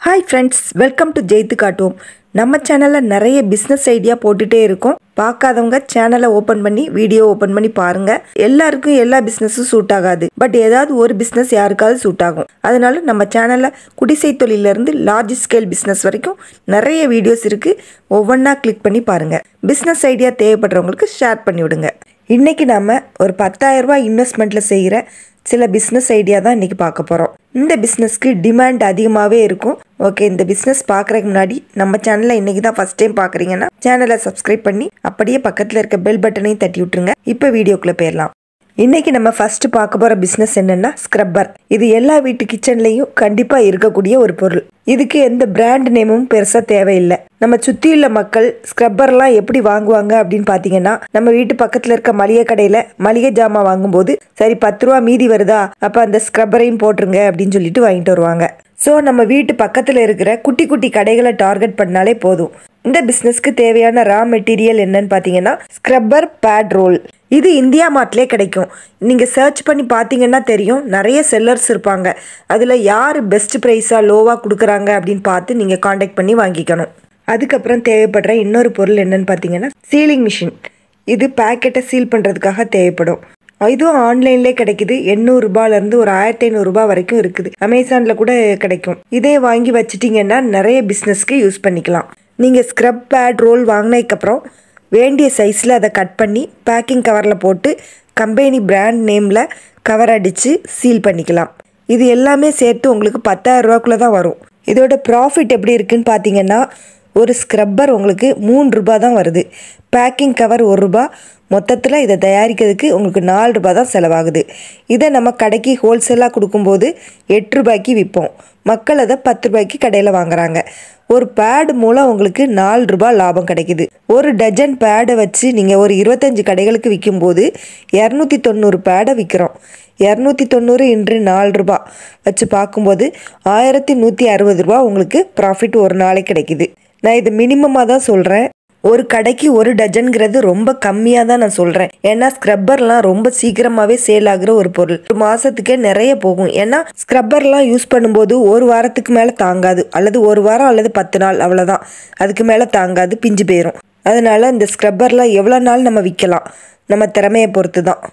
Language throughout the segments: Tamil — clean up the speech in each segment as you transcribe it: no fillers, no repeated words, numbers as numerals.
Hi friends, welcome to ஜெயித்து காட்டுவோம். நம்ம சேனல்ல நிறைய பிசினஸ் ஐடியா போட்டுட்டே இருக்கோம். பார்க்காதவங்க சேனலை ஓபன் பண்ணி வீடியோ ஓபன் பண்ணி பாருங்க. எல்லாருக்கும் எல்லா பிசினஸும் சூட் ஆகாது. பட் ஏதாவது ஒரு பிசினஸ் யாருக்காவது சூட் ஆகும். அதனால நம்ம சேனல்ல குடிசை தொழில இருந்து லார்ஜ் ஸ்கேல் பிசினஸ் வரைக்கும் நிறைய வீடியோஸ் இருக்கு. ஒவ்வொண்ணா கிளிக் பண்ணி பாருங்க. பிசினஸ் ஐடியா தேவைப்படுறவங்களுக்கு ஷேர் பண்ணி விடுங்க. இன்னைக்கு நாம ஒரு 10,000 ரூபாய் இன்வெஸ்ட்மெண்ட்ல செய்யற சில பிசினஸ் ஐடியா தான் இன்னைக்கு பார்க்க போறோம். இந்த பிசினஸ்க்கு டிமாண்ட் அதிகமாவே இருக்கும். ஓகே, இந்த பிசினஸ் பார்க்கறதுக்கு முன்னாடி நம்ம சேனலை இன்னைக்கு தான் ஃபர்ஸ்ட் டைம் பார்க்குறீங்கன்னா சேனலை சப்ஸ்கிரைப் பண்ணி அப்படியே பக்கத்தில் இருக்க பெல் பட்டனையும் தட்டி விட்டுருங்க. இப்போ வீடியோக்குள்ள போயிடலாம். இன்னைக்கு நம்ம ஃபர்ஸ்ட் பார்க்க போற பிசினஸ் என்னன்னா ஸ்க்ரப்பர். இது எல்லா வீட்டு கிச்சன்லயும் கண்டிப்பா இருக்கக்கூடிய ஒரு பொருள். இதுக்கு எந்த பிராண்ட் நேமும் பெருசா தேவையில்லை. நம்ம சுத்தியுள்ள மக்கள் ஸ்க்ரப்பர்லாம் எப்படி வாங்குவாங்க அப்படின்னு பாத்தீங்கன்னா, நம்ம வீட்டு பக்கத்துல இருக்க மளிகை கடையில மளிகை ஜாமான் வாங்கும்போது சரி 10 ரூபா மீதி வருதா, அப்ப அந்த ஸ்க்ரப்பரையும் போட்டுருங்க அப்படின்னு சொல்லிட்டு வாங்கிட்டு வருவாங்க. ஸோ நம்ம வீட்டு பக்கத்துல இருக்கிற குட்டி குட்டி கடைகளை டார்கெட் பண்ணாலே போதும். இந்த பிசினஸ்க்கு தேவையான ரா மெட்டீரியல் என்னன்னு பாத்தீங்கன்னா ஸ்க்ரப்பர் பேட் ரோல். இது இந்தியா மார்ட்லேயே கிடைக்கும். நீங்கள் சர்ச் பண்ணி பார்த்தீங்கன்னா தெரியும், நிறைய செல்லர்ஸ் இருப்பாங்க. அதில் யார் பெஸ்ட் ப்ரைஸாக லோவாக கொடுக்குறாங்க அப்படின்னு பார்த்து நீங்கள் காண்டாக்ட் பண்ணி வாங்கிக்கணும். அதுக்கப்புறம் தேவைப்படுற இன்னொரு பொருள் என்னன்னு பார்த்தீங்கன்னா சீலிங் மிஷின். இது பேக்கெட்டை சீல் பண்ணுறதுக்காக தேவைப்படும். இதுவும் ஆன்லைன்லேயே கிடைக்குது. 800 ரூபாயிலேருந்து ஒரு 1500 ரூபாய் வரைக்கும் இருக்குது. அமேசானில் கூட கிடைக்கும். இதே வாங்கி வச்சிட்டிங்கன்னா நிறைய பிஸ்னஸ்க்கு யூஸ் பண்ணிக்கலாம். நீங்கள் ஸ்க்ரப் பேட் ரோல் வாங்கினதுக்கப்புறம் வேண்டிய சைஸில் அதை கட் பண்ணி பேக்கிங் கவரில் போட்டு கம்பெனி பிராண்ட் நேமில் கவர் அடித்து சீல் பண்ணிக்கலாம். இது எல்லாமே சேர்த்து உங்களுக்கு 10,000 ரூபாய்க்குள்ளே தான் வரும். இதோட ப்ராஃபிட் எப்படி இருக்குன்னு பார்த்தீங்கன்னா, ஒரு ஸ்க்ரப்பர் உங்களுக்கு 3 ரூபா தான் வருது. பேக்கிங் கவர் 1 ரூபா. மொத்தத்தில் இதை தயாரிக்கிறதுக்கு உங்களுக்கு 4 ரூபாய் தான் செலவாகுது. இதை நம்ம கடைக்கு ஹோல்சேலாக கொடுக்கும்போது 8 ரூபாய்க்கு விற்போம். மக்கள் அதை 10 ரூபாய்க்கு கடையில் வாங்குறாங்க. ஒரு பேடு மூலம் உங்களுக்கு 4 ரூபாய் லாபம் கிடைக்குது. ஒரு டஜன் பேடை வச்சு நீங்கள் ஒரு 25 கடைகளுக்கு விற்கும்போது 290 பேடை விற்கிறோம். 290 இன்று 4 ரூபாய் வச்சு பார்க்கும்போது 1160 ரூபா உங்களுக்கு ப்ராஃபிட் ஒரு நாளைக்கு கிடைக்குது. நான் இது மினிமமாக தான் சொல்கிறேன். ஒரு கடைக்கு ஒரு டஜன்கிறது ரொம்ப கம்மியாக தான் நான் சொல்கிறேன். ஏன்னா ஸ்க்ரப்பர்லாம் ரொம்ப சீக்கிரமாகவே சேல் ஆகுற ஒரு பொருள். ஒரு மாதத்துக்கே நிறைய போகும். ஏன்னா ஸ்க்ரப்பர்லாம் யூஸ் பண்ணும்போது ஒரு வாரத்துக்கு மேலே தாங்காது. அல்லது ஒரு வாரம் அல்லது 10 நாள், அவ்வளோதான். அதுக்கு மேலே தாங்காது, பிஞ்சு போயிடும். அதனால் இந்த ஸ்க்ரப்பர்லாம் எவ்வளோ நாள் நம்ம விற்கலாம், நம்ம திறமையை பொறுத்து தான்.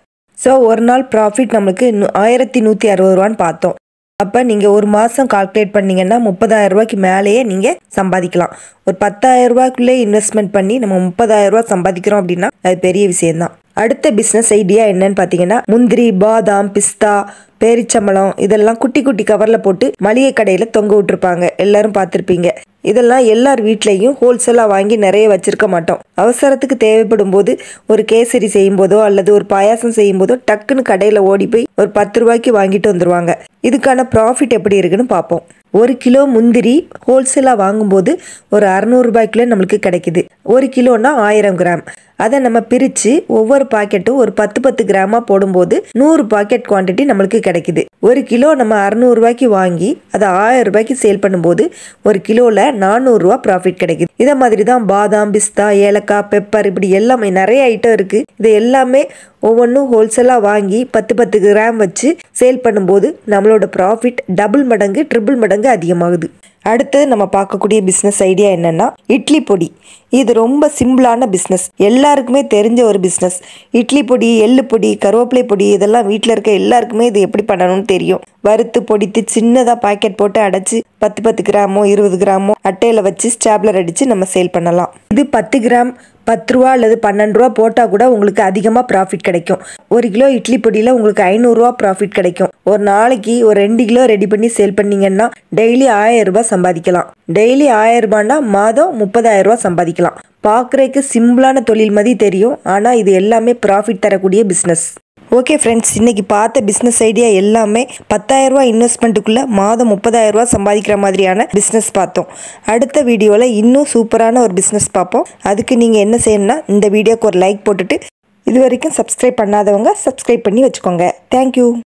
ஸோ ஒரு நாள் ப்ராஃபிட் நம்மளுக்கு 1160 ரூபான்னு பார்த்தோம். அப்போ நீங்கள் ஒரு மாதம் கால்குலேட் பண்ணிங்கன்னா 30,000 ரூபாய்க்கு மேலேயே நீங்கள் சம்பாதிக்கலாம். ஒரு 10,000 ரூபாய்க்குள்ளே இன்வெஸ்ட்மெண்ட் பண்ணி நம்ம 30,000 ரூபாய் சம்பாதிக்கிறோம் அப்படின்னா அது பெரிய விஷயம்தான். அடுத்த பிஸ்னஸ் ஐடியா என்னன்னு பார்த்தீங்கன்னா, முந்திரி, பாதாம், பிஸ்தா, பேரிச்சம்பழம் இதெல்லாம் குட்டி குட்டி கவரில் போட்டு மளிகை கடையில் தொங்க விட்டுருப்பாங்க. எல்லாரும் பார்த்துருப்பீங்க. இதெல்லாம் எல்லார் வீட்லேயும் ஹோல்சேலாக வாங்கி நிறைய வச்சிருக்க மாட்டோம். அவசரத்துக்கு தேவைப்படும் போது ஒரு கேசரி செய்யும் போதோ அல்லது ஒரு பாயாசம் செய்யும் போதோ டக்குன்னு கடையில் ஓடி போய் ஒரு 10 ரூபாய்க்கு வாங்கிட்டு வந்துருவாங்க. இதுக்கான ப்ராஃபிட் எப்படி இருக்குன்னு பார்ப்போம். 1 கிலோ முந்திரி ஹோல்சேலாக வாங்கும்போது ஒரு 600 ரூபாய்க்குள்ளே நம்மளுக்கு கிடைக்குது. 1 கிலோன்னா 1000 கிராம். அதை நம்ம பிரித்து ஒவ்வொரு பாக்கெட்டும் ஒரு 10 கிராமாக போடும்போது 100 பாக்கெட் குவான்டிட்டி நம்மளுக்கு கிடைக்குது. 1 கிலோ நம்ம 600 ரூபாய்க்கு வாங்கி அதை 1000 ரூபாய்க்கு சேல் பண்ணும்போது 1 கிலோவில் 400 ரூபா ப்ராஃபிட் கிடைக்குது. இதே மாதிரி தான் பாதாம், பிஸ்தா, ஏலக்காய், பெப்பர் இப்படி எல்லாமே நிறைய ஐட்டம் இருக்குது. இது எல்லாமே ஒவ்வொன்றும் ஹோல்சேலாக வாங்கி 10 கிராம் வச்சு சேல் பண்ணும்போது நம்மளோட ப்ராஃபிட் டபுள் மடங்கு, ட்ரிபிள் மடங்கு அதிகமாகுது. அடுத்தது நம்ம பார்க்கக்கூடிய பிஸ்னஸ் ஐடியா என்னன்னா இட்லி பொடி. இது ரொம்ப சிம்பிளான பிஸ்னஸ், எல்லாருக்குமே தெரிஞ்ச ஒரு பிஸ்னஸ். இட்லி பொடி, எள்ளு பொடி, கருவேப்பிலை பொடி இதெல்லாம் வீட்டில் இருக்க எல்லாருக்குமே இது எப்படி பண்ணணும்னு தெரியும். வறுத்து பொடித்து சின்னதாக பாக்கெட் போட்டு அடைச்சி 10 கிராமோ 20 கிராமோ அட்டையில் வச்சு ஸ்டாப்லர் அடித்து நம்ம சேல் பண்ணலாம். இது 10 கிராம் 10 ரூபா அல்லது 12 ரூபா போட்டால் கூட உங்களுக்கு அதிகமாக ப்ராஃபிட் கிடைக்கும். 1 கிலோ இட்லி பொடியில் உங்களுக்கு 500 ரூபா ப்ராஃபிட் கிடைக்கும். ஒரு நாளைக்கு ஒரு 2 கிலோ ரெடி பண்ணி சேல் பண்ணீங்கன்னா டெய்லி 1000 ரூபாய் சம்பாதிக்கலாம். டெய்லி 1000 ரூபாய்னா மாதம் 30,000 ரூபாய் சம்பாதிக்கலாம். பார்க்குறதுக்கு சிம்பிளான தொழில் மாதிரி தெரியும், ஆனால் இது எல்லாமே ப்ராஃபிட் தரக்கூடிய பிஸ்னஸ். ஓகே ஃப்ரெண்ட்ஸ், இன்றைக்கி பார்த்த பிஸ்னஸ் ஐடியா எல்லாமே 10,000 ரூபாய் இன்வெஸ்ட்மெண்ட்டுக்குள்ளே மாதம் 30,000 ரூபாய் சம்பாதிக்கிற மாதிரியான பிஸ்னஸ் பார்த்தோம். அடுத்த வீடியோவில் இன்னும் சூப்பரான ஒரு பிஸ்னஸ் பார்ப்போம். அதுக்கு நீங்கள் என்ன செய்யணும்னா இந்த வீடியோக்கு ஒரு லைக் போட்டுட்டு இது வரைக்கும் சப்ஸ்கிரைப் பண்ணாதவங்க சப்ஸ்கிரைப் பண்ணி வச்சுக்கோங்க. தேங்க்யூ.